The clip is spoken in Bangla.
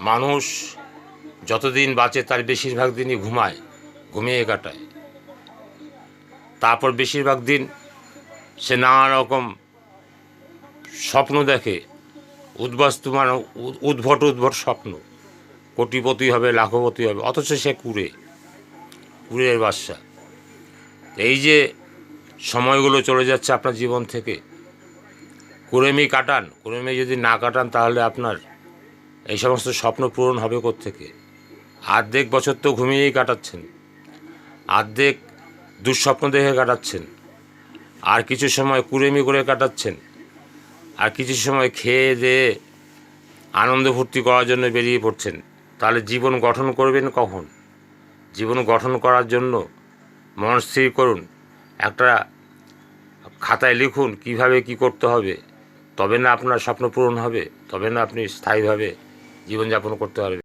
মানুষ যতদিন বাঁচে তার বেশিরভাগ দিনই ঘুমিয়ে কাটায়। তারপর বেশিরভাগ দিন সে নানা রকম স্বপ্ন দেখে, উদ্ভট স্বপ্ন, কোটিপতি হবে, লাখপতি হবে, অথচ সে কুড়ের বাদশা। এই যে সময়গুলো চলে যাচ্ছে আপনার জীবন থেকে, কুড়েমি কাটান। কুড়েমি যদি না কাটান তাহলে আপনার এই সমস্ত স্বপ্ন পূরণ হবে কোত্থেকে? অর্ধেক বছর তো ঘুমিয়েই কাটাচ্ছেন, অর্ধেক দুঃস্বপ্ন দেখে কাটাচ্ছেন, আর কিছু সময় কুড়েমি করে কাটাচ্ছেন, আর কিছু সময় খেয়ে দেয়ে আনন্দ ফুর্তি করার জন্য বেরিয়ে পড়ছেন। তাহলে জীবন গঠন করবেন কখন? জীবন গঠন করার জন্য মন স্থির করুন, একটা খাতায় লিখুন কিভাবে কি করতে হবে, তবে না আপনার স্বপ্ন পূরণ হবে, তবে না আপনি স্থায়ীভাবে জীবনযাপন করতে পারবেন।